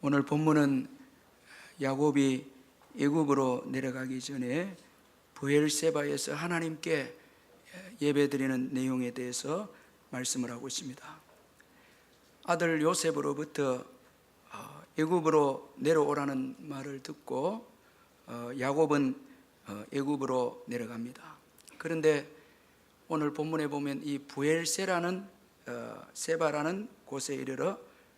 오늘 본문은 야곱이 애굽으로 내려가기 전에 브엘세바에서 하나님께 예배드리는 내용에 대해서 말씀을 하고 있습니다. 아들 요셉으로부터 애굽으로 내려오라는 말을 듣고 야곱은 애굽으로 내려갑니다. 그런데 오늘 본문에 보면 이 브엘세라는 세바라는 곳에 이르러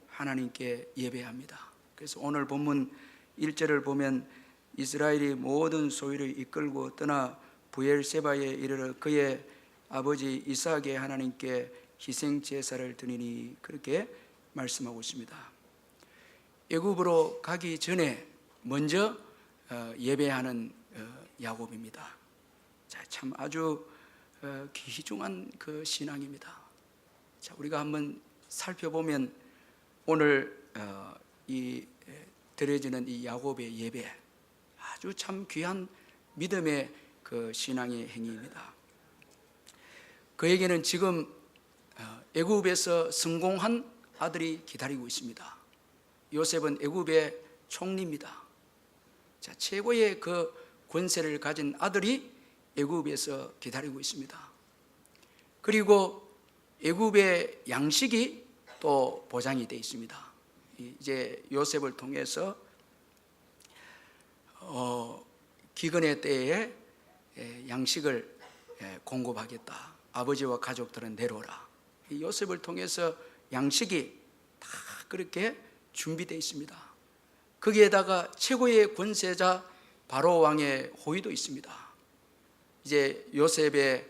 하나님께 예배합니다. 그래서 오늘 본문 1절을 보면 이스라엘이 모든 소유를 이끌고 떠나 브엘세바에 이르러 그의 아버지 이삭의 하나님께 희생 제사를 드리니, 그렇게 말씀하고 있습니다. 애굽으로 가기 전에 먼저 예배하는 야곱입니다. 참 아주 귀중한 그 신앙입니다. 우리가 한번 살펴보면 오늘 이 드려지는 이 야곱의 예배, 아주 참 귀한 믿음의 그 신앙의 행위입니다. 그에게는 지금 애굽에서 성공한 아들이 기다리고 있습니다. 요셉은 애굽의 총리입니다. 최고의 그 권세를 가진 아들이 애굽에서 기다리고 있습니다. 그리고 애굽의 양식이 또 보장이 되어 있습니다. 이제 요셉을 통해서 기근의 때에 양식을 공급하겠다. 아버지와 가족들은 내려오라. 요셉을 통해서 양식이 다 그렇게 준비되어 있습니다. 거기에다가 최고의 권세자 바로 왕의 호의도 있습니다. 이제 요셉의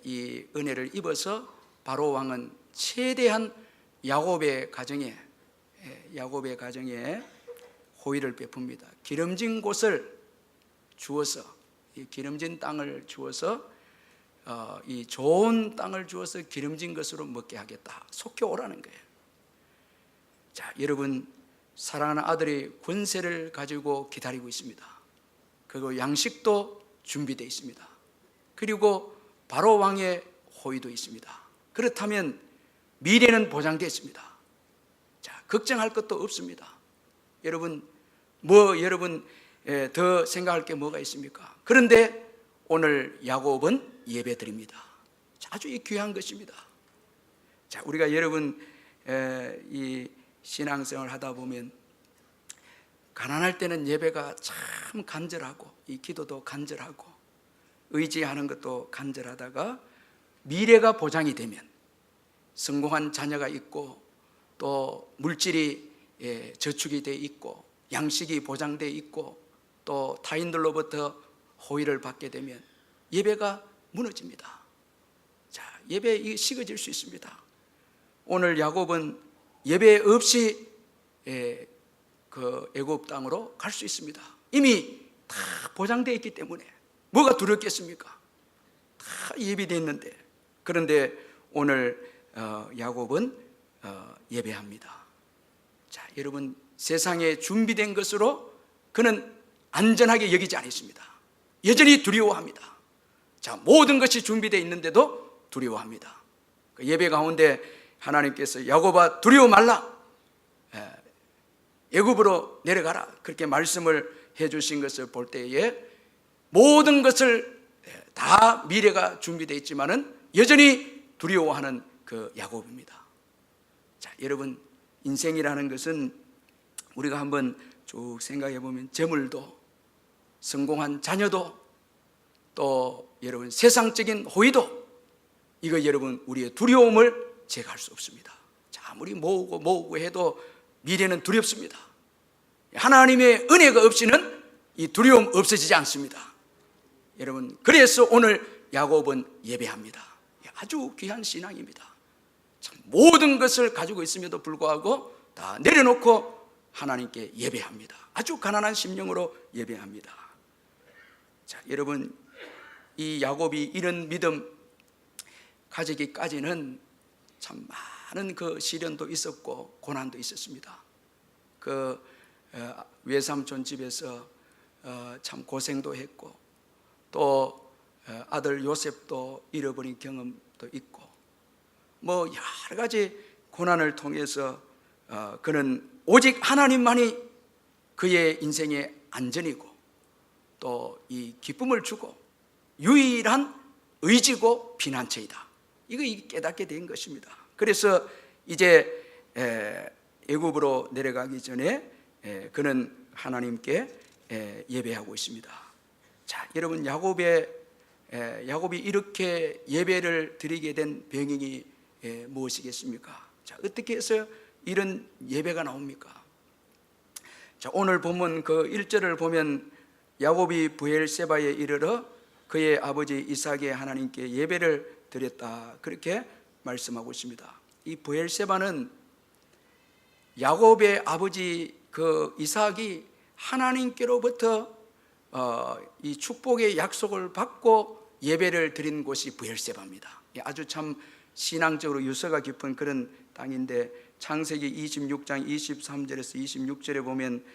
이 은혜를 입어서 바로 왕은 최대한 야곱의 가정에 호의를 베풉니다. 기름진 곳을 주어서, 이 기름진 땅을 주어서, 이 좋은 땅을 주어서 기름진 것으로 먹게 하겠다. 속히 오라는 거예요. 여러분, 사랑하는 아들이 권세를 가지고 기다리고 있습니다. 그리고 양식도 준비되어 있습니다. 그리고 바로 왕의 호의도 있습니다. 그렇다면 미래는 보장되어 있습니다. 걱정할 것도 없습니다. 여러분, 더 생각할 게 뭐가 있습니까? 그런데 오늘 야곱은 예배드립니다. 아주 귀한 것입니다. 우리가 여러분 이 신앙생활을 하다 보면 가난할 때는 예배가 참 간절하고, 이 기도도 간절하고, 의지하는 것도 간절하다가 미래가 보장이 되면, 성공한 자녀가 있고 또 물질이 저축이 돼 있고 양식이 보장돼 있고 또 타인들로부터 호의를 받게 되면 예배가 무너집니다. 예배 식어질 수 있습니다. 오늘 야곱은 예배 없이 그 애굽 땅으로 갈 수 있습니다. 이미 다 보장되어 있기 때문에 뭐가 두렵겠습니까? 다 예비되어 있는데. 그런데 오늘 야곱은 예배합니다. 여러분, 세상에 준비된 것으로 그는 안전하게 여기지 않습니다. 여전히 두려워합니다. 모든 것이 준비되어 있는데도 두려워합니다. 그 예배 가운데 하나님께서 야곱아 두려워 말라, 애굽으로 내려가라, 그렇게 말씀을 해주신 것을 볼 때에 모든 것을 다 미래가 준비되어 있지만은 여전히 두려워하는 그 야곱입니다. 여러분, 인생이라는 것은 우리가 한번 쭉 생각해 보면 재물도, 성공한 자녀도, 또 여러분 세상적인 호의도, 이거 여러분 우리의 두려움을 제거할 수 없습니다. 아무리 모으고 해도 미래는 두렵습니다. 하나님의 은혜가 없이는 이 두려움 없어지지 않습니다. 여러분, 그래서 오늘 야곱은 예배합니다. 아주 귀한 신앙입니다. 모든 것을 가지고 있음에도 불구하고 다 내려놓고 하나님께 예배합니다. 아주 가난한 심령으로 예배합니다. 여러분, 이 야곱이 이런 믿음 가지기까지는 참 많은 그 시련도 있었고 고난도 있었습니다. 그 외삼촌 집에서 참 고생도 했고, 또 아들 요셉도 잃어버린 경험도 있고, 여러 가지 고난을 통해서 그는 오직 하나님만이 그의 인생의 안전이고 또 이 기쁨을 주고 유일한 의지고 피난처이다. 이거 깨닫게 된 것입니다. 그래서 이제 애굽으로 내려가기 전에 그는 하나님께 예배하고 있습니다. 자, 여러분, 야곱이 이렇게 예배를 드리게 된 배경이 무엇이겠습니까? 자, 어떻게 해서 이런 예배가 나옵니까? 자, 오늘 본문 그 1절을 보면 야곱이 브엘세바에 이르러 그의 아버지 이삭의 하나님께 예배를 드렸다, 그렇게 말씀하고 있습니다. 이 브엘세바는 야곱의 아버지 그 이삭이 하나님께로부터 이 축복의 약속을 받고 예배를 드린 곳이 브엘세바입니다. 아주 참 신앙적으로 유서가 깊은 그런 땅인데, 창세기 26장 23절에서 26절에 보면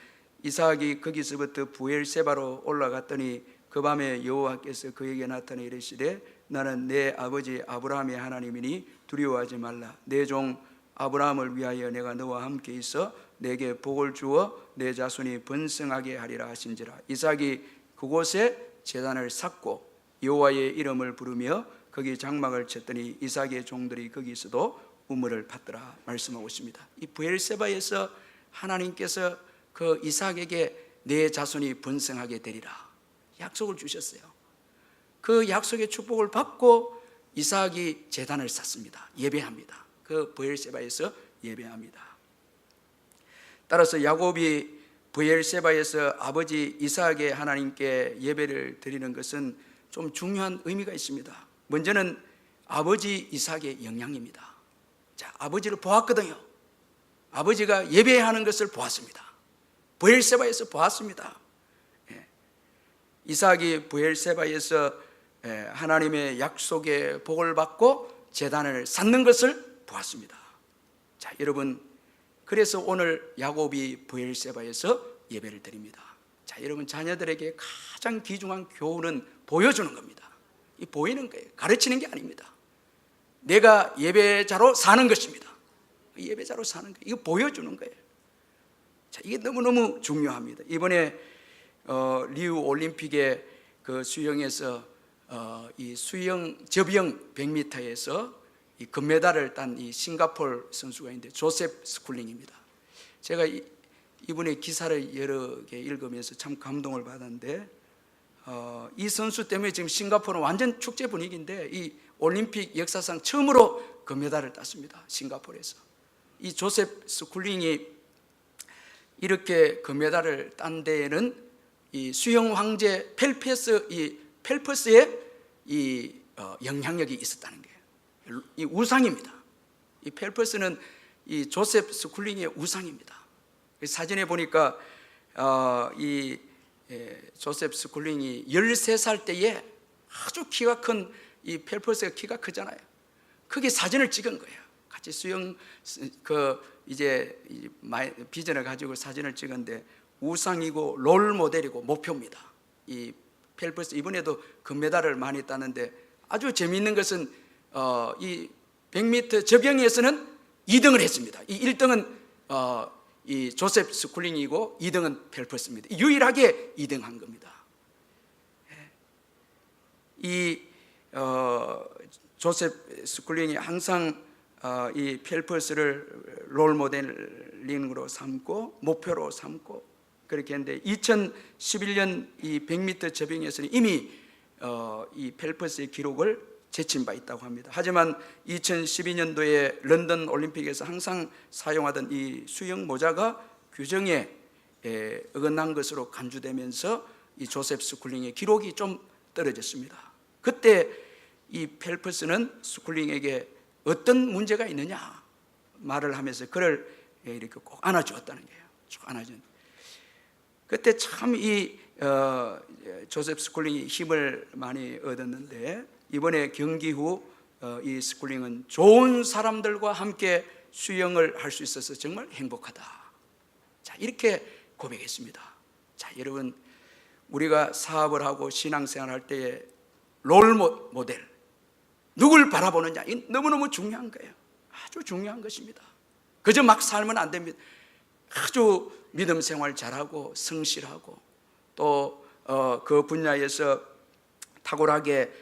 이삭이 거기서부터 브엘세바로 올라갔더니 그 밤에 여호와께서 그에게 나타나 이르시되 나는 내 아버지 아브라함의 하나님이니 두려워하지 말라. 내 종 아브라함을 위하여 내가 너와 함께 있어 내게 복을 주어 내 자손이 번성하게 하리라 하신지라. 이삭이 그곳에 제단을 쌓고 여호와의 이름을 부르며 거기 장막을 쳤더니 이삭의 종들이 거기서도 우물을 팠더라 말씀하고 있습니다. 이 브엘세바에서 하나님께서 그 이삭에게 내 자손이 번성하게 되리라 약속을 주셨어요. 그 약속의 축복을 받고 이삭이 제단을 쌓습니다. 예배합니다. 그 브엘세바에서 예배합니다. 따라서 야곱이 브엘세바에서 아버지 이삭의 하나님께 예배를 드리는 것은 좀 중요한 의미가 있습니다. 먼저는 아버지 이삭의 영향입니다. 자, 아버지를 보았거든요. 아버지가 예배하는 것을 보았습니다. 브엘세바에서 보았습니다. 이삭이 브엘세바에서 하나님의 약속의 복을 받고 제단을 쌓는 것을 보았습니다. 자, 여러분, 그래서 오늘 야곱이 브엘세바에서 예배를 드립니다. 자, 여러분, 자녀들에게 가장 귀중한 교훈은 보여주는 겁니다. 이 보이는 거예요. 가르치는 게 아닙니다. 내가 예배자로 사는 것입니다. 예배자로 사는 거예요. 이거 보여주는 거예요. 자, 이게 너무너무 중요합니다. 이번에 리우 올림픽의 그 수영에서 이 수영 접영 100m에서 이 금메달을 딴 이 싱가포르 선수가 있는데 조셉 스쿨링입니다. 제가 이분의 기사를 여러 개 읽으면서 참 감동을 받았는데, 이 선수 때문에 지금 싱가포르는 완전 축제 분위기인데 이 올림픽 역사상 처음으로 금메달을 땄습니다. 싱가포르에서. 이 조셉 스쿨링이 이렇게 금메달을 딴 데에는 이 수영 황제 펠퍼스의 이 영향력이 있었다는 거예요. 이 우상입니다. 이 펠퍼스는 이 조셉 스쿨링의 우상입니다. 사진에 보니까 이 조셉 스쿨링이 13살 때에 아주 키가 큰 이 펠퍼스가 키가 크잖아요. 그게 사진을 찍은 거예요. 같이 수영 이제 비전을 가지고 사진을 찍은데 우상이고 롤 모델이고 목표입니다. 이 펠퍼스 이번에도 금메달을 많이 따는데 아주 재미있는 것은 이 100m 접영에서는 2등을 했습니다. 이 1등은 이 조셉 스쿨링이고 2등은 펠퍼스입니다. 유일하게 2등한 겁니다. 이 조셉 스쿨링이 항상 이 펠퍼스를 롤 모델링으로 삼고 목표로 삼고 그렇게 했는데 2011년 이 100m 접영에서는 이미 이 펠퍼스의 기록을 제친 바 있다고 합니다. 하지만 2012년도에 런던 올림픽에서 항상 사용하던 이 수영 모자가 규정에 어긋난 것으로 간주되면서 이 조셉 스쿨링의 기록이 좀 떨어졌습니다. 그때 이 펠퍼스는 스쿨링에게 어떤 문제가 있느냐 말을 하면서 그를 이렇게 꼭 안아주었다는 거예요. 쭉 안아준. 그때 참 이 조셉 스쿨링이 힘을 많이 얻었는데 이번에 경기 후 이 스쿨링은 좋은 사람들과 함께 수영을 할 수 있어서 정말 행복하다. 자, 이렇게 고백했습니다. 자, 여러분, 우리가 사업을 하고 신앙생활 할 때에 롤 모델 누굴 바라보느냐, 이 너무너무 중요한 거예요. 아주 중요한 것입니다. 그저 막 살면 안 됩니다. 아주 믿음 생활 잘하고 성실하고 또 그 분야에서 탁월하게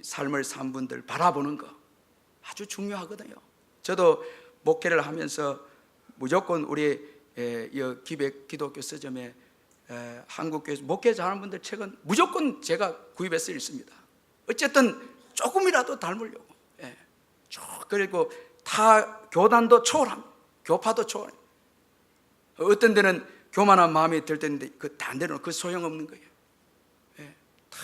삶을 산 분들 바라보는 거 아주 중요하거든요. 저도 목회를 하면서 무조건 우리 기백 기독교 서점에 한국교회에서 목회 잘하는 분들 책은 무조건 제가 구입해서 읽습니다. 어쨌든 조금이라도 닮으려고. 그리고 타 교단도 초월합니다. 교파도 초월해요. 어떤 데는 교만한 마음이 들 때인데 다 내려놓고 그 소용없는 거예요. 다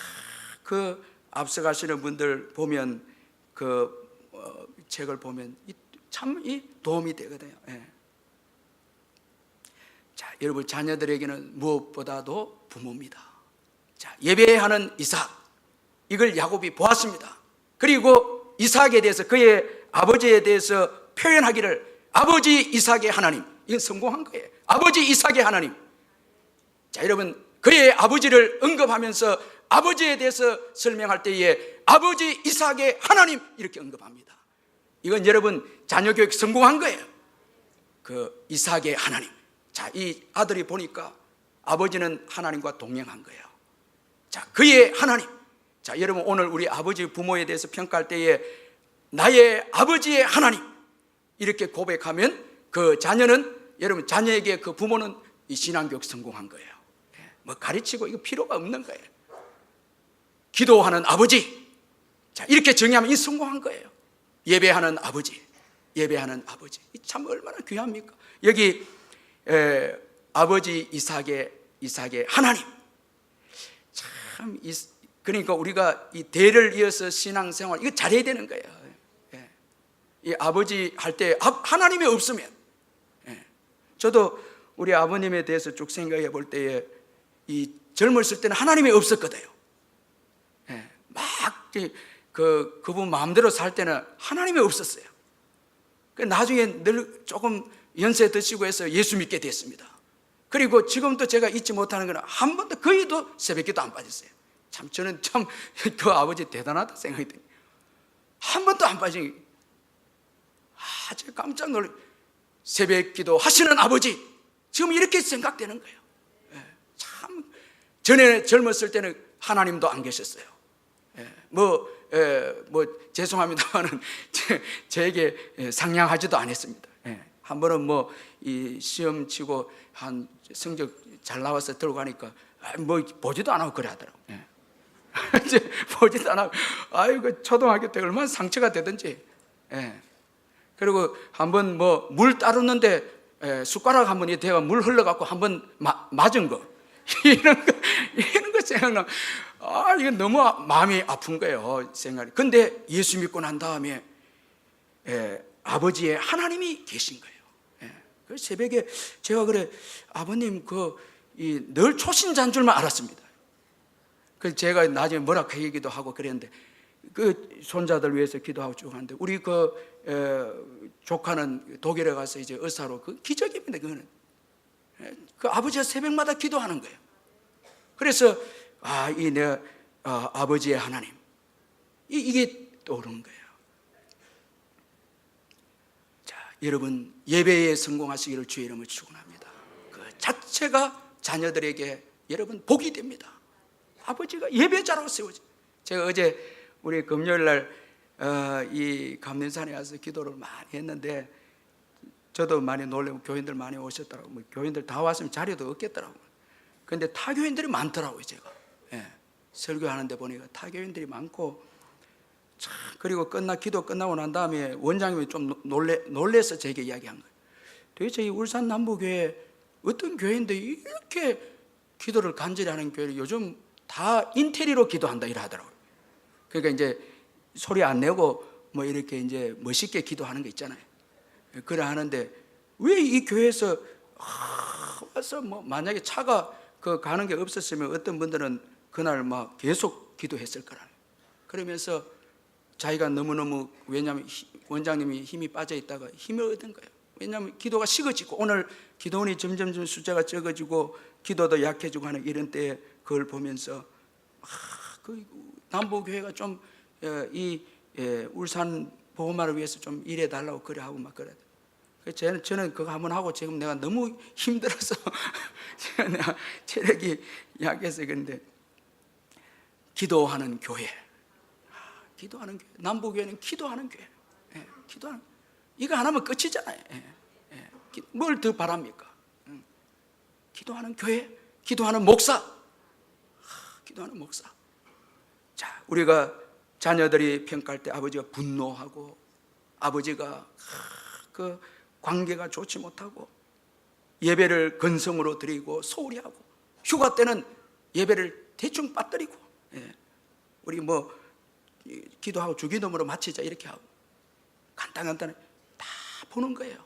그 앞서가시는 분들 보면 그 책을 보면 참 도움이 되거든요. 자, 여러분 자녀들에게는 무엇보다도 부모입니다. 자, 예배하는 이삭, 이걸 야곱이 보았습니다. 그리고 이삭에 대해서 그의 아버지에 대해서 표현하기를 아버지 이삭의 하나님, 이건 성공한 거예요. 아버지 이삭의 하나님. 자, 여러분 그의 아버지를 언급하면서 아버지에 대해서 설명할 때에 아버지 이삭의 하나님 이렇게 언급합니다. 이건 여러분 자녀 교육 성공한 거예요. 그 이삭의 하나님. 자, 이 아들이 보니까 아버지는 하나님과 동행한 거예요. 자, 그의 하나님. 자, 여러분 오늘 우리 아버지 부모에 대해서 평가할 때에 나의 아버지의 하나님 이렇게 고백하면 그 자녀는 여러분 자녀에게 그 부모는 이 신앙교육 성공한 거예요. 뭐 가르치고 이거 필요가 없는 거예요. 기도하는 아버지. 자, 이렇게 정의하면 이 성공한 거예요. 예배하는 아버지. 예배하는 아버지. 참 얼마나 귀합니까? 여기 아버지 이삭의 하나님. 참 그러니까 우리가 이 대를 이어서 신앙생활 이거 잘해야 되는 거예요. 이 아버지 할 때 하나님이 없으면 저도 우리 아버님에 대해서 쭉 생각해 볼 때에 이 젊었을 때는 하나님이 없었거든요. 막 그분 마음대로 살 때는 하나님이 없었어요. 나중에 늘 조금 연세 드시고 해서 예수 믿게 됐습니다. 그리고 지금도 제가 잊지 못하는 건 한 번도 거의도 새벽기도 안 빠졌어요. 참 저는 참 그 아버지 대단하다 생각이 듭니다. 한 번도 안 빠진. 제가 깜짝 놀래. 새벽기도 하시는 아버지 지금 이렇게 생각되는 거예요. 참 전에 젊었을 때는 하나님도 안 계셨어요. 뭐 죄송합니다만은 저에게 상냥하지도 않았습니다. 한 번은 뭐 이 시험 치고 한 성적 잘 나와서 들어가니까 뭐 보지도 안 하고 그래 하더라고. 이제 보지도 안 하고 아이고 초등학교 때 얼마나 상처가 되든지. 그리고 한번 뭐 물 따르는데 숟가락 한번 대가 물 흘러갖고 한번 맞은 거 이런 거 생각나. 이건 너무 마음이 아픈 거예요, 생각이. 근데 예수 믿고 난 다음에 아버지의 하나님이 계신 거예요. 그 새벽에 제가 그래 아버님 늘 초신자인 줄만 알았습니다. 그래서 제가 나중에 뭐라 그 얘기도 하고 그랬는데 그 손자들 위해서 기도하고 쭉 하는데 우리 조카는 독일에 가서 이제 의사로 그 기적입니다. 그거는 그 아버지가 새벽마다 기도하는 거예요. 그래서 내 아버지의 하나님 이게 떠오르는 거예요. 자, 여러분 예배에 성공하시기를 주의 이름으로 축원합니다. 그 자체가 자녀들에게 여러분 복이 됩니다. 아버지가 예배자로 세워져. 제가 어제 우리 금요일 날 이 감림산에 와서 기도를 많이 했는데 저도 많이 놀래고 교인들 많이 오셨더라고요. 뭐 교인들 다 왔으면 자리도 없겠더라고요. 그런데 타교인들이 많더라고요. 제가 설교하는데 보니까 타교인들이 많고 그리고 기도 끝나고 난 다음에 원장님이 좀 놀래서 제게 이야기한 거예요. 도대체 이 울산 남부교회 어떤 교회인데 이렇게 기도를 간절히 하는 교회를 요즘 다 인테리어로 기도한다 이래 하더라고요. 그러니까 이제 소리 안 내고 뭐 이렇게 이제 멋있게 기도하는 거 있잖아요. 그래 하는데 왜 이 교회에서 와서 뭐 만약에 차가 가는 게 없었으면 어떤 분들은 그날 막 계속 기도했을 거라. 그러면서 자기가 너무너무 왜냐하면 원장님이 힘이 빠져 있다가 힘을 얻은 거예요. 왜냐하면 기도가 식어지고 오늘 기도원이 점점 숫자가 적어지고 기도도 약해지고 하는 이런 때에 그걸 보면서 그 남부교회가 좀 이 울산 보호마를 위해서 좀 일해달라고 그래 하고 막 그래. 저는 그거 한번 하고 지금 내가 너무 힘들어서 내가 체력이 약해서. 그런데 기도하는 교회, 기도하는 교회, 남부교회는 기도하는 교회, 기도하는, 이거 하나면 끝이잖아요. 뭘 더 바랍니까? 기도하는 교회, 기도하는 목사, 기도하는 목사. 자, 우리가 자녀들이 평가할 때 아버지가 분노하고, 아버지가 그 관계가 좋지 못하고, 예배를 건성으로 드리고 소홀히 하고, 휴가 때는 예배를 대충 빠뜨리고, 우리 뭐 기도하고 주기도문으로 마치자 이렇게 하고, 간단간단히 다 보는 거예요.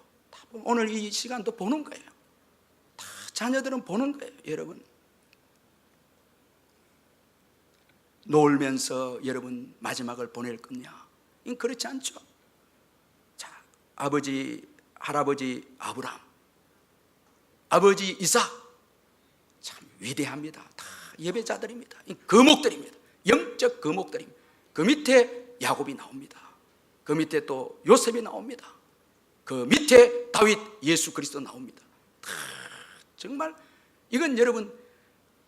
오늘 이 시간도 보는 거예요. 다 자녀들은 보는 거예요. 여러분, 놀면서 여러분 마지막을 보낼 거냐? 이건 그렇지 않죠. 자, 아버지, 할아버지 아브라함, 아버지 이삭, 참 위대합니다. 다 예배자들입니다. 거목들입니다. 영적 거목들입니다. 그 밑에 야곱이 나옵니다. 그 밑에 또 요셉이 나옵니다. 그 밑에 다윗, 예수 그리스도 나옵니다. 정말 이건 여러분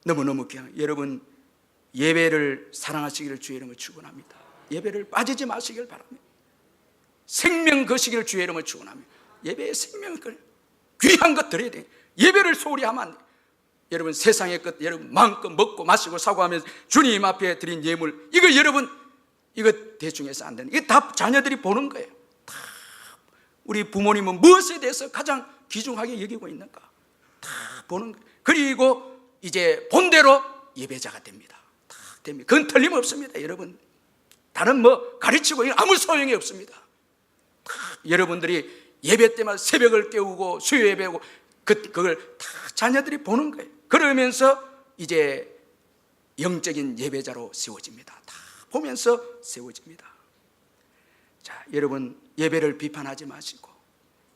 너무너무 귀한, 여러분 예배를 사랑하시기를 주의 이름으로 축원합니다. 예배를 빠지지 마시길 바랍니다. 생명 거시기를 주의 이름으로 축원합니다. 예배의 생명을 귀한 것 드려야 돼요. 예배를 소홀히 하면 안 돼요. 여러분 세상의 것 여러분 마음껏 먹고 마시고 사고하면서 주님 앞에 드린 예물, 이거 여러분 이거 대충 해서 안 되는, 이게 다 자녀들이 보는 거예요. 다 우리 부모님은 무엇에 대해서 가장 귀중하게 여기고 있는가 다 보는 거예요. 그리고 이제 본대로 예배자가 됩니다. 다 됩니다. 그건 틀림없습니다. 여러분 다른 뭐 가르치고 아무 소용이 없습니다. 다 여러분들이 예배 때마다 새벽을 깨우고 수요 예배하고 그걸 다 자녀들이 보는 거예요. 그러면서 이제 영적인 예배자로 세워집니다. 다 보면서 세워집니다. 자, 여러분 예배를 비판하지 마시고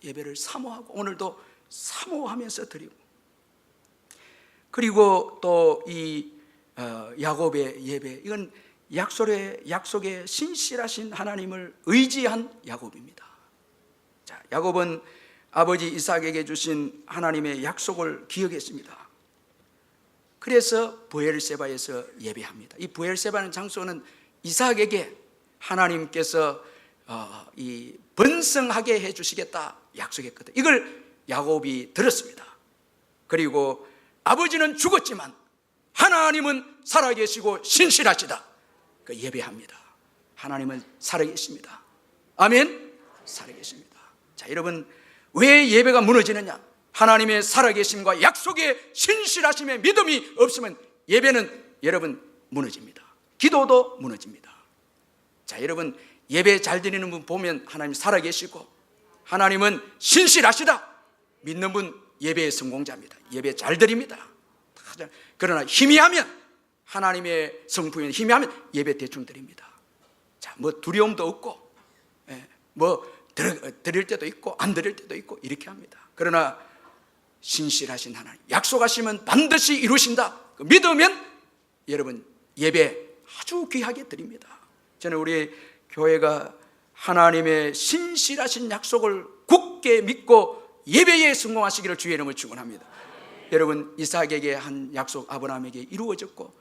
예배를 사모하고, 오늘도 사모하면서 드리고, 그리고 또 이 야곱의 예배, 이건 약속에 신실하신 하나님을 의지한 야곱입니다. 자, 야곱은 아버지 이삭에게 주신 하나님의 약속을 기억했습니다. 그래서 브엘세바에서 예배합니다. 이 브엘세바는 장소는 이삭에게 하나님께서 이 번성하게 해주시겠다 약속했거든요. 이걸 야곱이 들었습니다. 그리고 아버지는 죽었지만 하나님은 살아계시고 신실하시다. 그 예배합니다. 하나님은 살아계십니다. 아멘. 살아계십니다. 자, 여러분 왜 예배가 무너지느냐? 하나님의 살아계심과 약속의 신실하심의 믿음이 없으면 예배는 여러분 무너집니다. 기도도 무너집니다. 자, 여러분 예배 잘 드리는 분 보면 하나님 살아계시고 하나님은 신실하시다 믿는 분 예배의 성공자입니다. 예배 잘 드립니다. 그러나 희미하면, 하나님의 성품에 희미하면 예배 대충 드립니다. 자, 뭐 두려움도 없고 뭐 드릴 때도 있고 안 드릴 때도 있고 이렇게 합니다. 그러나 신실하신 하나님, 약속하시면 반드시 이루신다 그 믿으면 여러분 예배 아주 귀하게 드립니다. 저는 우리 교회가 하나님의 신실하신 약속을 굳게 믿고 예배에 성공하시기를 주의 이름으로 축원합니다. 여러분 이삭에게 한 약속 아브라함에게 이루어졌고,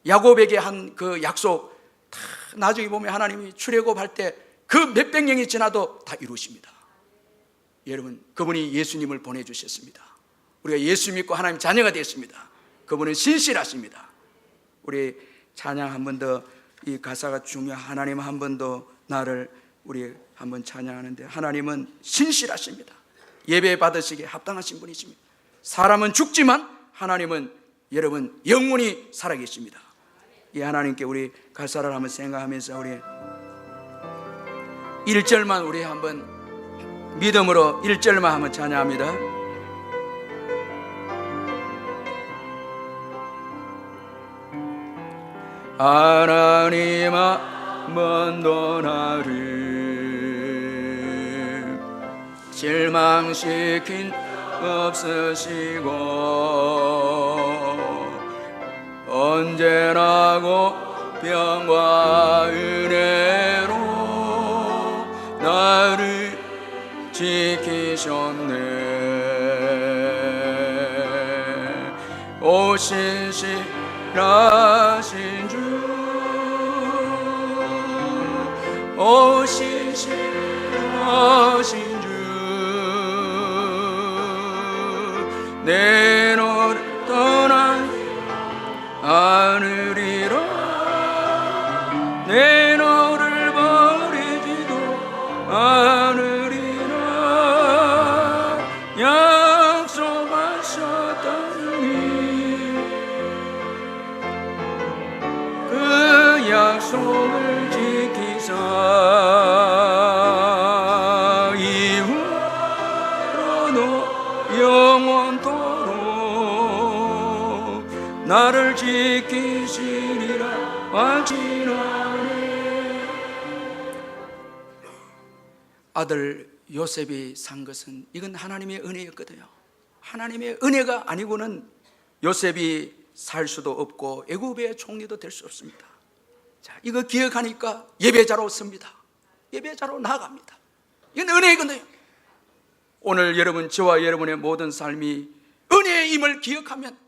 야곱에게 한 그 약속 다 나중에 보면 하나님이 출애굽할 때 그 몇백 년이 지나도 다 이루십니다. 여러분 그분이 예수님을 보내주셨습니다. 우리가 예수 믿고 하나님 자녀가 되었습니다. 그분은 신실하십니다. 우리 찬양 한 번 더, 이 가사가 중요한, 하나님 한 번 더 나를 우리 한번 찬양하는데, 하나님은 신실하십니다. 예배 받으시기에 합당하신 분이십니다. 사람은 죽지만 하나님은 여러분 영원히 살아계십니다. 이 하나님께 우리 가사를 한번 생각하면서 우리 1절만 우리 한번 믿음으로 1절만 한번 찬양합니다. 하나님 한 번도 나를 실망시킨 없으시고 언제라고 병과 은혜로 나를 지키셨네. 오 신실하신 주, 오 신실하신 주, 내 너를 떠난 않으리라, 내 너를 버리지도 않으리라 약속하셨다니, 그 약속을 지키사 이후로도 영원토록 나를 지키시리라 확신하네. 아들 요셉이 산 것은 이건 하나님의 은혜였거든요. 하나님의 은혜가 아니고는 요셉이 살 수도 없고 애굽의 총리도 될 수 없습니다. 자, 이거 기억하니까 예배자로 섭니다. 예배자로 나아갑니다. 이건 은혜거든요. 오늘 여러분, 저와 여러분의 모든 삶이 은혜의 힘을 기억하면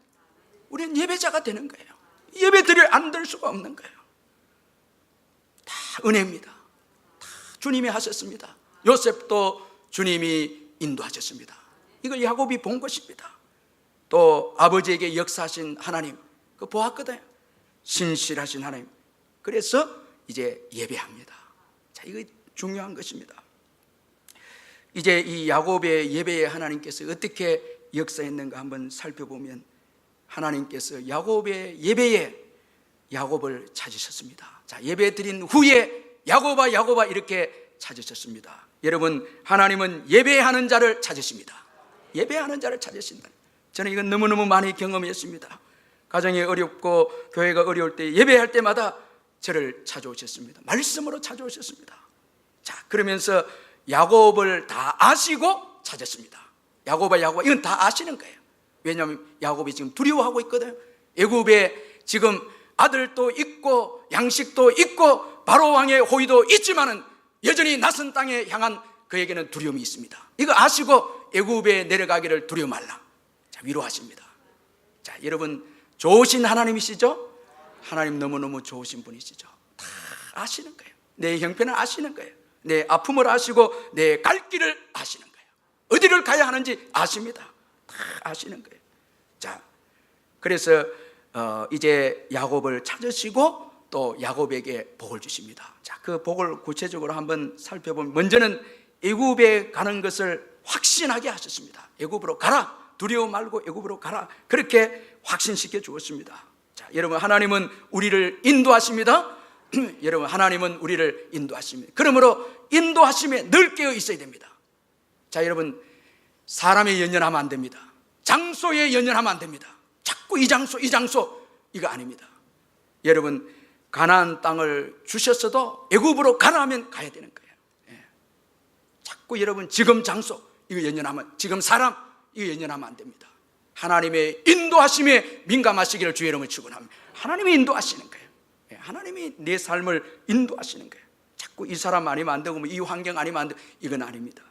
우리는 예배자가 되는 거예요. 예배드릴 안 될 수가 없는 거예요. 다 은혜입니다. 다 주님이 하셨습니다. 요셉도 주님이 인도하셨습니다. 이걸 야곱이 본 것입니다. 또 아버지에게 역사하신 하나님, 그 보았거든요. 신실하신 하나님. 그래서 이제 예배합니다. 자, 이거 중요한 것입니다. 이제 이 야곱의 예배에 하나님께서 어떻게 역사했는가 한번 살펴보면, 하나님께서 야곱의 예배에 야곱을 찾으셨습니다. 자, 예배 드린 후에 야곱아 야곱아 이렇게 찾으셨습니다. 여러분, 하나님은 예배하는 자를 찾으십니다. 예배하는 자를 찾으신다. 저는 이건 너무너무 많이 경험했습니다. 가정이 어렵고 교회가 어려울 때 예배할 때마다 저를 찾아오셨습니다. 말씀으로 찾아오셨습니다. 자, 그러면서 야곱을 다 아시고 찾았습니다. 야곱아 야곱아 이건 다 아시는 거예요. 왜냐하면 야곱이 지금 두려워하고 있거든요. 애굽에 지금 아들도 있고 양식도 있고 바로 왕의 호위도 있지만은 여전히 낯선 땅에 향한 그에게는 두려움이 있습니다. 이거 아시고 애굽에 내려가기를 두려워 말라. 자, 위로하십니다. 자, 여러분, 좋으신 하나님이시죠? 하나님 너무너무 좋으신 분이시죠? 다 아시는 거예요. 내 형편을 아시는 거예요. 내 아픔을 아시고 내 갈 길을 아시는 거예요. 어디를 가야 하는지 아십니다. 다 아시는 거예요. 자, 그래서 이제 야곱을 찾으시고 또 야곱에게 복을 주십니다. 자, 그 복을 구체적으로 한번 살펴보면, 먼저는 애굽에 가는 것을 확신하게 하셨습니다. 애굽으로 가라, 두려워 말고 애굽으로 가라, 그렇게 확신시켜 주었습니다. 자, 여러분, 하나님은 우리를 인도하십니다. 여러분, 하나님은 우리를 인도하십니다. 그러므로 인도하심에 늘 깨어 있어야 됩니다. 자, 여러분, 사람에 연연하면 안 됩니다. 장소에 연연하면 안 됩니다. 자꾸 이 장소 이거 아닙니다. 여러분, 가나안 땅을 주셨어도 애굽으로 가라 하면 가야 되는 거예요. 예. 자꾸 여러분 지금 장소 이거 연연하면, 지금 사람 이거 연연하면 안 됩니다. 하나님의 인도하심에 민감하시기를 주의 이름을 축원합니다. 하나님이 인도하시는 거예요. 예. 하나님이 내 삶을 인도하시는 거예요. 자꾸 이 사람 아니면 안 되고 이 환경 아니면 안 되고 이건 아닙니다.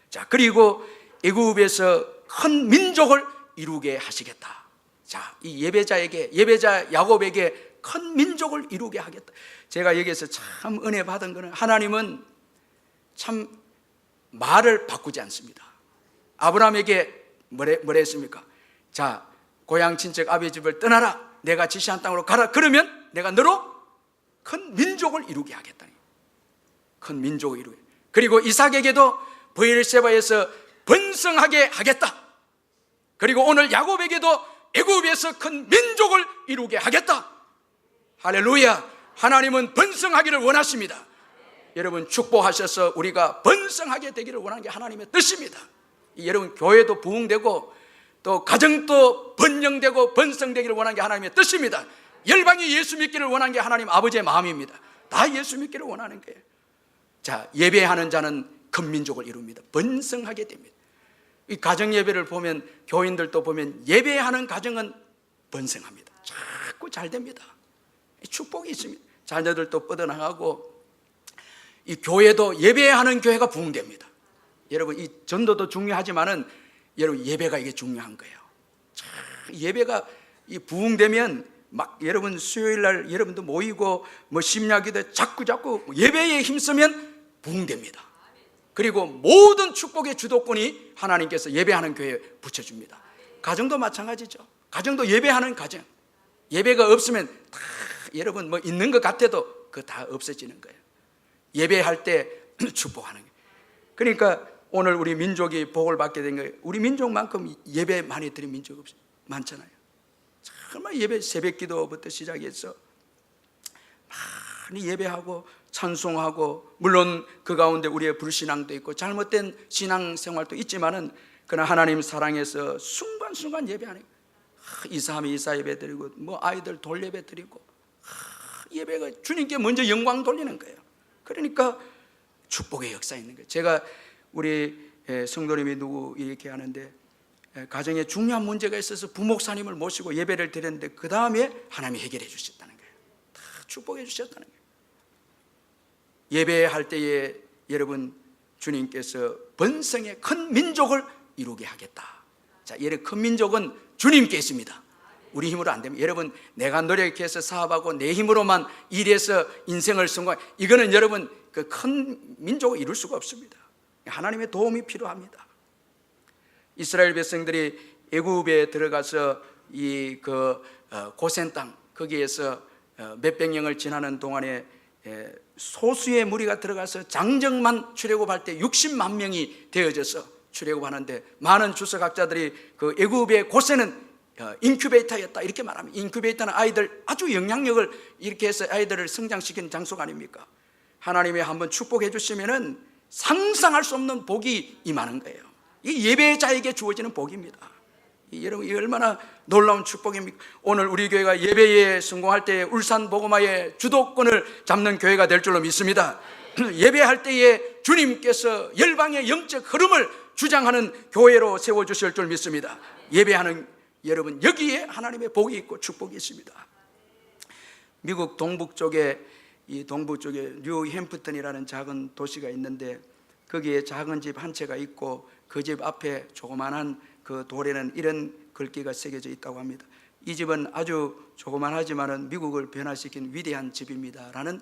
자, 그리고 애굽에서 큰 민족을 이루게 하시겠다. 자, 이 예배자 야곱에게 큰 민족을 이루게 하겠다. 제가 여기에서 참 은혜 받은 거는, 하나님은 참 말을 바꾸지 않습니다. 아브라함에게 뭐라 했습니까? 자, 고향 친척 아버지 집을 떠나라, 내가 지시한 땅으로 가라. 그러면 내가 너로 큰 민족을 이루게 하겠다. 큰 민족을 이루게. 그리고 이삭에게도 브엘세바에서 번성하게 하겠다. 그리고 오늘 야곱에게도 애굽에서 큰 민족을 이루게 하겠다. 할렐루야. 하나님은 번성하기를 원하십니다. 여러분, 축복하셔서 우리가 번성하게 되기를 원하는 게 하나님의 뜻입니다. 여러분, 교회도 부흥되고 또 가정도 번영되고 번성되기를 원하는 게 하나님의 뜻입니다. 열방이 예수 믿기를 원하는 게 하나님 아버지의 마음입니다. 다 예수 믿기를 원하는 거예요. 자, 예배하는 자는 큰 민족을 이룹니다. 번성하게 됩니다. 이 가정 예배를 보면, 교인들도 보면 예배하는 가정은 번성합니다. 자꾸 잘 됩니다. 축복이 있습니다. 자녀들도 뻗어나가고, 이 교회도 예배하는 교회가 부흥됩니다. 여러분 이 전도도 중요하지만은 여러분 예배가 이게 중요한 거예요. 참, 예배가 이 부흥되면 막 여러분 수요일 날 여러분도 모이고 뭐 심야기도 자꾸 예배에 힘쓰면 부흥됩니다. 그리고 모든 축복의 주도권이 하나님께서 예배하는 교회에 붙여줍니다. 가정도 마찬가지죠. 가정도 예배하는 가정. 예배가 없으면 다 여러분 뭐 있는 것 같아도 그거 다 없어지는 거예요. 예배할 때 축복하는 거예요. 그러니까 오늘 우리 민족이 복을 받게 된 거예요. 우리 민족만큼 예배 많이 드린 민족 없어요. 많잖아요. 정말 예배 새벽 기도부터 시작해서 많이 예배하고 찬송하고, 물론 그 가운데 우리의 불신앙도 있고 잘못된 신앙생활도 있지만은 그러나 하나님 사랑해서 순간순간 예배하는 거예요. 이사하면 이사 예배 드리고 뭐 아이들 돌 예배 드리고 예배가 주님께 먼저 영광 돌리는 거예요. 그러니까 축복의 역사 있는 거예요. 제가 우리 성도님이 누구 이렇게 하는데 가정에 중요한 문제가 있어서 부목사님을 모시고 예배를 드렸는데 그 다음에 하나님이 해결해 주셨다는 거예요. 다 축복해 주셨다는 거예요. 예배할 때에 여러분 주님께서 번성의 큰 민족을 이루게 하겠다. 자, 이런 큰 민족은 주님께 있습니다. 우리 힘으로 안 됩니다. 여러분 내가 노력해서 사업하고 내 힘으로만 일해서 인생을 성공, 이거는 여러분 그 큰 민족을 이룰 수가 없습니다. 하나님의 도움이 필요합니다. 이스라엘 백성들이 애굽에 들어가서 이 고센 땅 거기에서 몇백 년을 지나는 동안에 소수의 무리가 들어가서 장정만 출애굽할 때 60만 명이 되어져서 출애굽하는데 많은 주석학자들이 그 애굽의 고센은 인큐베이터였다 이렇게 말합니다. 인큐베이터는 아이들 아주 영향력을 이렇게 해서 아이들을 성장시키는 장소가 아닙니까? 하나님이 한번 축복해 주시면은 상상할 수 없는 복이 임하는 거예요. 이 예배자에게 주어지는 복입니다. 여러분 이 얼마나 놀라운 축복입니까? 오늘 우리 교회가 예배에 성공할 때 울산 복음화의 주도권을 잡는 교회가 될 줄로 믿습니다. 예배할 때에 주님께서 열방의 영적 흐름을 주장하는 교회로 세워주실 줄 믿습니다. 예배하는 여러분 여기에 하나님의 복이 있고 축복이 있습니다. 미국 동북 쪽에 뉴햄프턴이라는 작은 도시가 있는데 거기에 작은 집 한 채가 있고 그 집 앞에 조그만한 그 돌에는 이런 글귀가 새겨져 있다고 합니다. 이 집은 아주 조그만하지만은 미국을 변화시킨 위대한 집입니다 라는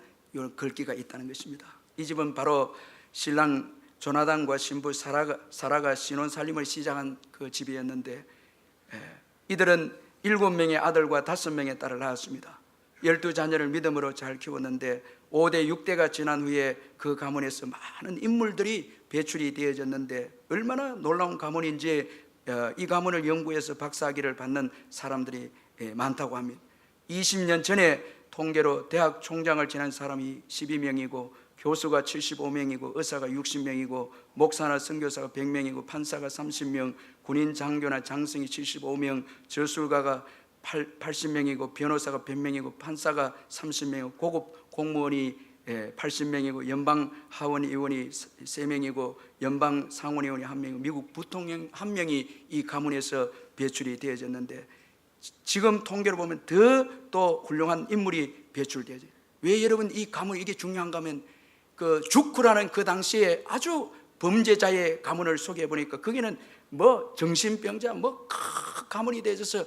글귀가 있다는 것입니다. 이 집은 바로 신랑 조나단과 신부 사라가 신혼살림을 시작한 그 집이었는데 이들은 7명의 아들과 5명의 딸을 낳았습니다. 12자녀를 믿음으로 잘 키웠는데 5대 6대가 지난 후에 그 가문에서 많은 인물들이 배출이 되어졌는데 얼마나 놀라운 가문인지 이 가문을 연구해서 박사학위를 받는 사람들이 많다고 합니다. 20년 전에 통계로 대학 총장을 지낸 사람이 12명이고 교수가 75명이고 의사가 60명이고 목사나 선교사가 100명이고 판사가 30명, 군인 장교나 장성이 75명, 저술가가 80명이고 변호사가 100명이고 판사가 30명이고 고급 공무원이 80명이고 연방 하원 의원이 3명이고 연방 상원 의원이 1명이고 미국 부통령 1명이 이 가문에서 배출이 되어졌는데 지금 통계로 보면 더 또 훌륭한 인물이 배출되어져요. 왜 여러분 이 가문 이게 중요한가 하면 그 주크라는 그 당시에 아주 범죄자의 가문을 소개해 보니까 거기는 뭐 정신병자 뭐 가문이 되어져서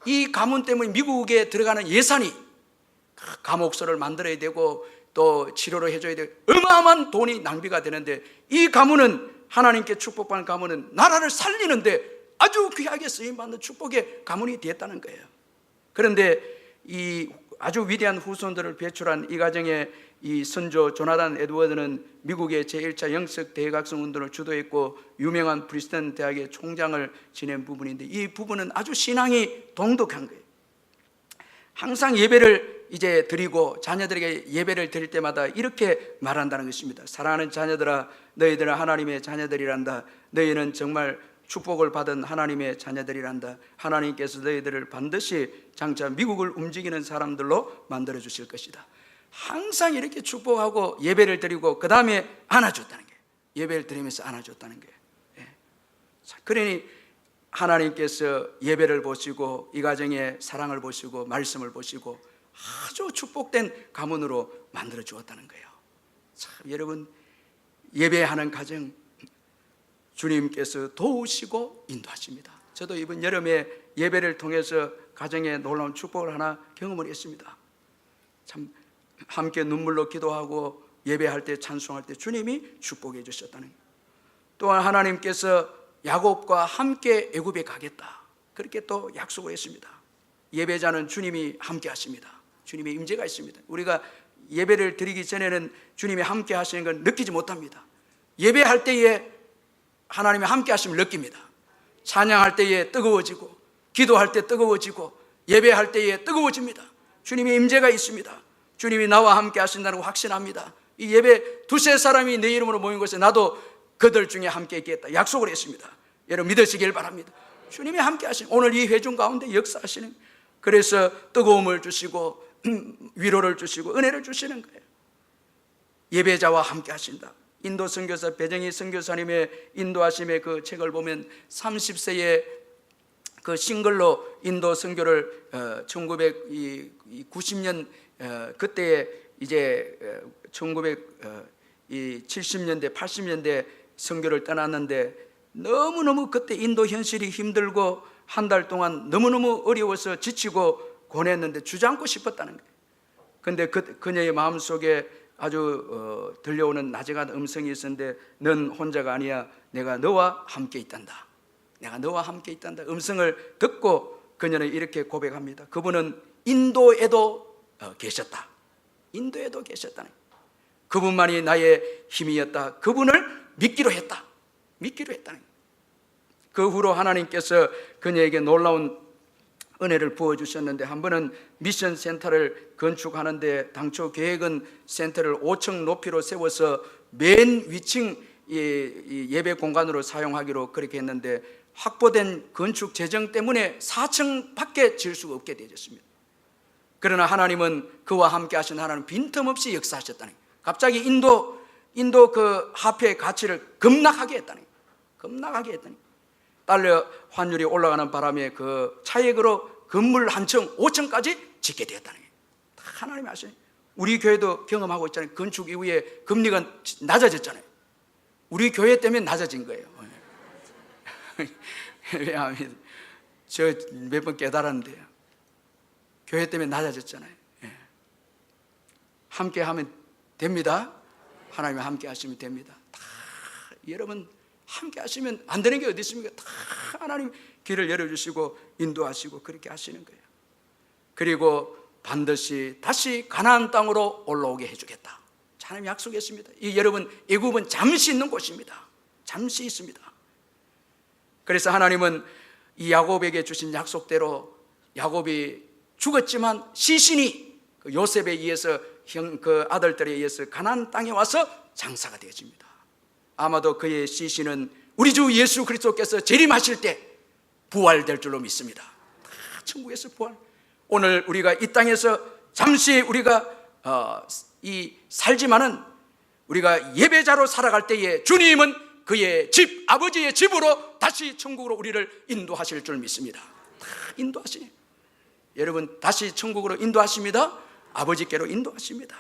이 가문 때문에 미국에 들어가는 예산이 감옥소를 만들어야 되고 또 치료를 해줘야 되고 어마어마한 돈이 낭비가 되는데 이 가문은 하나님께 축복받는 가문은 나라를 살리는데 아주 귀하게 쓰임받는 축복의 가문이 되었다는 거예요. 그런데 이 아주 위대한 후손들을 배출한 이 가정의 이 선조 조나단 에드워드는 미국의 제1차 영적 대각성 운동을 주도했고 유명한 프리스턴 대학의 총장을 지낸 부분인데 이 부분은 아주 신앙이 동독한 거예요. 항상 예배를 이제 드리고 자녀들에게 예배를 드릴 때마다 이렇게 말한다는 것입니다. 사랑하는 자녀들아, 너희들은 하나님의 자녀들이란다. 너희는 정말 축복을 받은 하나님의 자녀들이란다. 하나님께서 너희들을 반드시 장차 미국을 움직이는 사람들로 만들어 주실 것이다. 항상 이렇게 축복하고 예배를 드리고 그 다음에 안아줬다는 거예요. 예배를 드리면서 안아줬다는 거예요. 자, 그러니 하나님께서 예배를 보시고 이 가정의 사랑을 보시고 말씀을 보시고 아주 축복된 가문으로 만들어 주었다는 거예요. 참 여러분 예배하는 가정 주님께서 도우시고 인도하십니다. 저도 이번 여름에 예배를 통해서 가정에 놀라운 축복을 하나 경험을 했습니다. 참 함께 눈물로 기도하고 예배할 때 찬송할 때 주님이 축복해 주셨다는 거예요. 또한 하나님께서 야곱과 함께 애굽에 가겠다, 그렇게 또 약속을 했습니다. 예배자는 주님이 함께 하십니다. 주님의 임재가 있습니다. 우리가 예배를 드리기 전에는 주님이 함께 하시는 걸 느끼지 못합니다. 예배할 때에 하나님이 함께 하심을 느낍니다. 찬양할 때에 뜨거워지고, 기도할 때 뜨거워지고, 예배할 때에 뜨거워집니다. 주님의 임재가 있습니다. 주님이 나와 함께 하신다는 걸 확신합니다. 이 예배 두세 사람이 내 이름으로 모인 곳에 나도 그들 중에 함께 있겠다 약속을 했습니다. 여러분 믿으시길 바랍니다. 주님이 함께 하시는, 오늘 이 회중 가운데 역사하시는, 그래서 뜨거움을 주시고 위로를 주시고 은혜를 주시는 거예요. 예배자와 함께 하신다. 인도 선교사 배정희 선교사님의 인도하심의 그 책을 보면 30세에 그 싱글로 인도 선교를 1990년 그때에 이제 1970년대 80년대 선교를 떠났는데, 너무너무 그때 인도 현실이 힘들고 한 달 동안 너무너무 어려워서 지치고 고뇌했는데 주저앉고 싶었다는 거예요. 그런데 그녀의 마음속에 아주 들려오는 낮은 음성이 있었는데, 넌 혼자가 아니야, 내가 너와 함께 있단다, 내가 너와 함께 있단다. 음성을 듣고 그녀는 이렇게 고백합니다. 그분은 인도에도 계셨다. 인도에도 계셨다는 거예요. 그분만이 나의 힘이었다. 그분을 믿기로 했다. 믿기로 했다는 거예요. 그 후로 하나님께서 그녀에게 놀라운 은혜를 부어주셨는데, 한 번은 미션 센터를 건축하는데 당초 계획은 센터를 5층 높이로 세워서 맨 위층 예배 공간으로 사용하기로 그렇게 했는데, 확보된 건축 재정 때문에 4층 밖에 지을 수가 없게 되었습니다. 그러나 하나님은, 그와 함께 하신 하나님 빈틈없이 역사하셨다는 거예요. 갑자기 인도 그 화폐의 가치를 급락하게 했다는 거예요. 급락하게 했다는 거예요. 달러 환율이 올라가는 바람에 그 차익으로 건물 한 층, 5층까지 짓게 되었다는 거예요. 다 하나님이 하시는 거예요. 우리 교회도 경험하고 있잖아요. 건축 이후에 금리가 낮아졌잖아요. 우리 교회 때문에 낮아진 거예요. 왜냐하면 저 몇 번 깨달았는데요, 교회 때문에 낮아졌잖아요. 함께 하면 됩니다. 하나님이 함께 하시면 됩니다. 다 여러분 함께 하시면 안 되는 게 어디 있습니까? 다 하나님 길을 열어주시고 인도하시고 그렇게 하시는 거예요. 그리고 반드시 다시 가나안 땅으로 올라오게 해주겠다. 하나님 약속했습니다. 이 여러분, 애굽은 잠시 있는 곳입니다. 잠시 있습니다. 그래서 하나님은 이 야곱에게 주신 약속대로 야곱이 죽었지만 시신이 요셉에 의해서 그 아들들에 의해서 가나안 땅에 와서 장사가 되어집니다. 아마도 그의 시신은 우리 주 예수 그리스도께서 재림하실 때 부활될 줄로 믿습니다. 다 천국에서 부활. 오늘 우리가 이 땅에서 잠시 우리가 살지만은 우리가 예배자로 살아갈 때에 주님은 그의 집, 아버지의 집으로 다시 천국으로 우리를 인도하실 줄 믿습니다. 다 인도하시네. 여러분, 다시 천국으로 인도하십니다. 아버지께로 인도하십니다.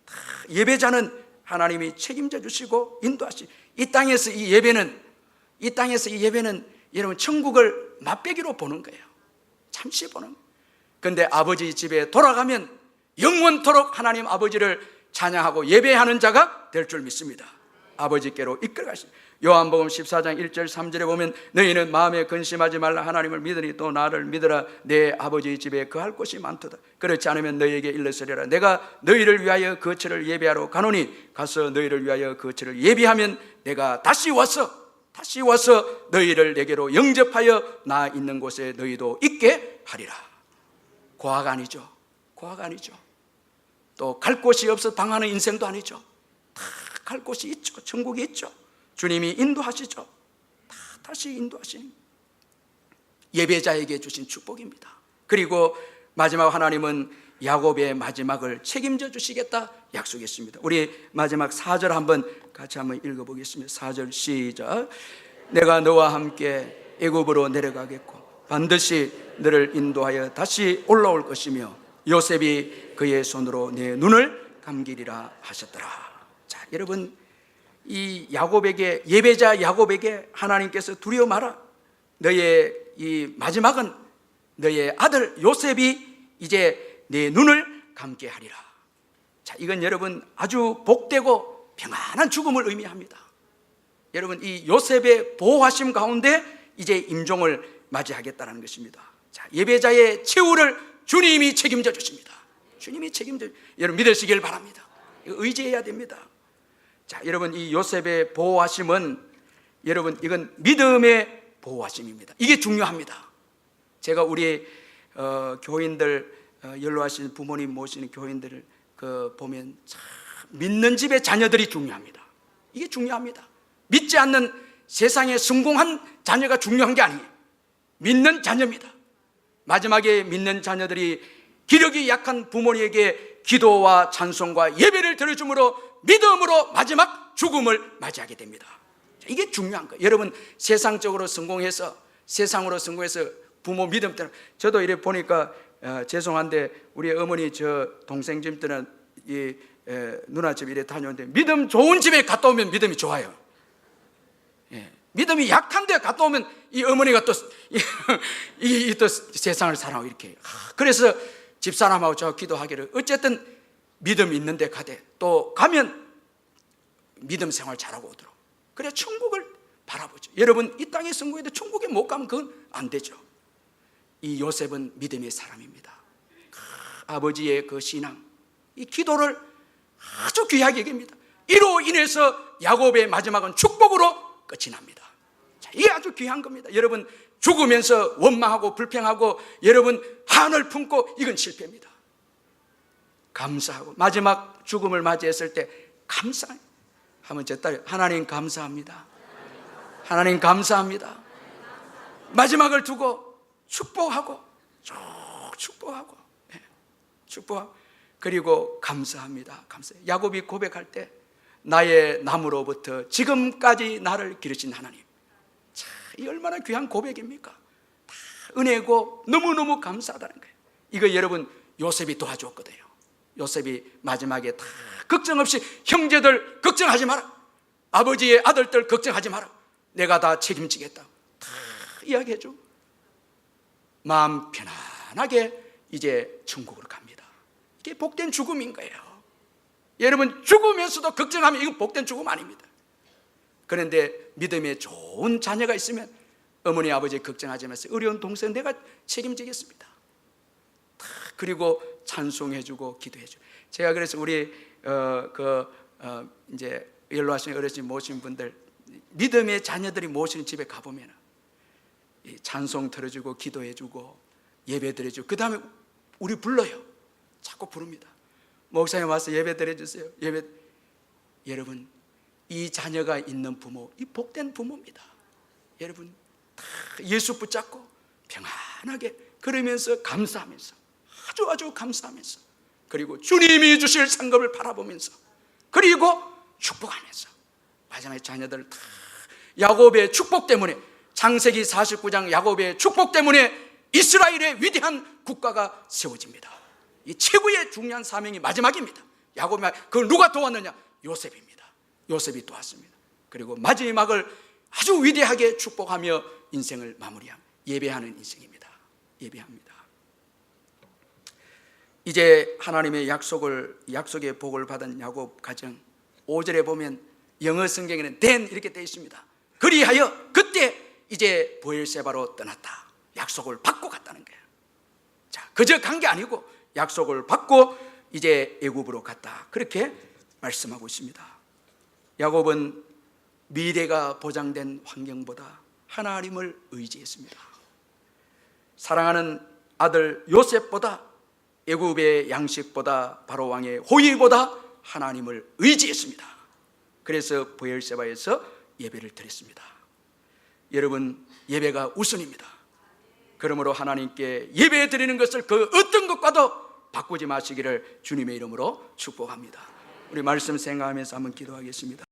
다 예배자는 하나님이 책임져 주시고 인도하시. 이 땅에서 이 예배는 여러분 천국을 맛배기로 보는 거예요. 잠시 보는 거예요. 그런데 아버지 집에 돌아가면 영원토록 하나님 아버지를 찬양하고 예배하는 자가 될 줄 믿습니다. 아버지께로 이끌어가십니다. 요한복음 14장 1절 3절에 보면, 너희는 마음에 근심하지 말라. 하나님을 믿으니 또 나를 믿으라. 내 아버지 집에 거할 곳이 많도다. 그렇지 않으면 너희에게 일러서리라. 내가 너희를 위하여 거처를 예비하러 가노니 가서 너희를 위하여 거처를 예비하면 내가 다시 와서 너희를 내게로 영접하여 나 있는 곳에 너희도 있게 하리라. 고아가 아니죠. 또 갈 곳이 없어 당하는 인생도 아니죠. 다 갈 곳이 있죠. 천국이 있죠. 주님이 인도하시죠. 다 다시 인도하시는 예배자에게 주신 축복입니다. 그리고 마지막 하나님은 야곱의 마지막을 책임져 주시겠다 약속했습니다. 우리 마지막 4절 한번 같이 한번 읽어보겠습니다. 4절 시작. 내가 너와 함께 애굽으로 내려가겠고 반드시 너를 인도하여 다시 올라올 것이며 요셉이 그의 손으로 내 눈을 감기리라 하셨더라. 자, 여러분, 이 야곱에게, 예배자 야곱에게 하나님께서 두려워 마라. 너의 이 마지막은 너의 아들 요셉이 이제 내 눈을 감게 하리라. 자, 이건 여러분 아주 복되고 평안한 죽음을 의미합니다. 여러분, 이 요셉의 보호하심 가운데 이제 임종을 맞이하겠다는 것입니다. 자, 예배자의 최후를 주님이 책임져 주십니다. 주님이 책임져, 여러분 믿으시길 바랍니다. 이거 의지해야 됩니다. 자, 여러분, 이 요셉의 보호하심은 여러분 이건 믿음의 보호하심입니다. 이게 중요합니다. 제가 우리 교인들, 연로하신 부모님 모시는 교인들을 보면 참 믿는 집의 자녀들이 중요합니다. 이게 중요합니다. 믿지 않는 세상에 성공한 자녀가 중요한 게 아니에요. 믿는 자녀입니다. 마지막에 믿는 자녀들이 기력이 약한 부모님에게 기도와 찬송과 예배를 드려줌으로 믿음으로 마지막 죽음을 맞이하게 됩니다. 이게 중요한 거예요. 여러분, 세상으로 성공해서 부모 믿음 때문에, 저도 이래 보니까 죄송한데 우리 어머니 저 동생 집들은 이 누나 집 이래 다녀오는데 믿음 좋은 집에 갔다 오면 믿음이 좋아요. 예. 믿음이 약한데 갔다 오면 이 어머니가 또 세상을 사랑하고 이렇게. 그래서 집사람하고 저 기도하기를 어쨌든 믿음 있는데 가되 또 가면 믿음 생활 잘하고 오도록. 그래 천국을 바라보죠. 여러분, 이 땅에 성공해도 천국에 못 가면 그건 안 되죠. 이 요셉은 믿음의 사람입니다. 아버지의 그 신앙, 이 기도를 아주 귀하게 여깁니다. 이로 인해서 야곱의 마지막은 축복으로 끝이 납니다. 자, 이게 아주 귀한 겁니다. 여러분, 죽으면서 원망하고 불평하고 여러분 한을 품고 이건 실패입니다. 감사하고 마지막 죽음을 맞이했을 때 감사해요. 하면 제 딸이 하나님 감사합니다. 하나님 감사합니다. 마지막을 두고 축복하고 쭉 축복하고 축복하고 그리고 감사합니다. 감사해요. 야곱이 고백할 때 나의 나무로부터 지금까지 나를 기르신 하나님. 자, 이 얼마나 귀한 고백입니까? 다 은혜고 너무너무 감사하다는 거예요. 이거 여러분 요셉이 도와줬거든요. 요셉이 마지막에 다 걱정 없이 형제들 걱정하지 마라. 아버지의 아들들 걱정하지 마라. 내가 다 책임지겠다. 다 이야기해줘. 마음 편안하게 이제 천국으로 갑니다. 이게 복된 죽음인 거예요. 여러분, 죽으면서도 걱정하면 이건 복된 죽음 아닙니다. 그런데 믿음에 좋은 자녀가 있으면 어머니 아버지 걱정하지 마세요. 어려운 동생 내가 책임지겠습니다. 그리고 찬송해주고 기도해주고. 제가 그래서 우리 이제 연로하신 어르신 모신 분들 믿음의 자녀들이 모시는 집에 가보면 찬송 들어주고 기도해주고 예배 드려주고 그 다음에 우리 불러요. 자꾸 부릅니다. 목사님 와서 예배 드려주세요. 여러분, 이 자녀가 있는 부모, 이 복된 부모입니다. 여러분, 다 예수 붙잡고 평안하게 그러면서 감사하면서 아주 감사하면서 그리고 주님이 주실 상급을 바라보면서 그리고 축복하면서 마지막에 자녀들 다 야곱의 축복 때문에, 창세기 49장 야곱의 축복 때문에 이스라엘의 위대한 국가가 세워집니다. 이 최고의 중요한 사명이 마지막입니다. 야곱이 그걸 누가 도왔느냐? 요셉입니다. 요셉이 도왔습니다. 그리고 마지막을 아주 위대하게 축복하며 인생을 마무리함. 예배하는 인생입니다. 예배합니다. 이제 하나님의 약속의 복을 받은 야곱 가정 5절에 보면 영어 성경에는 then 이렇게 되어 있습니다. 그리하여 그때 이제 브엘세바로 떠났다. 약속을 받고 갔다는 거예요. 자, 그저 간 게 아니고 약속을 받고 이제 애굽으로 갔다. 그렇게 말씀하고 있습니다. 야곱은 미래가 보장된 환경보다 하나님을 의지했습니다. 사랑하는 아들 요셉보다 애굽의 양식보다 바로 왕의 호의보다 하나님을 의지했습니다. 그래서 브엘세바에서 예배를 드렸습니다. 여러분, 예배가 우선입니다. 그러므로 하나님께 예배 드리는 것을 그 어떤 것과도 바꾸지 마시기를 주님의 이름으로 축복합니다. 우리 말씀 생각하면서 한번 기도하겠습니다.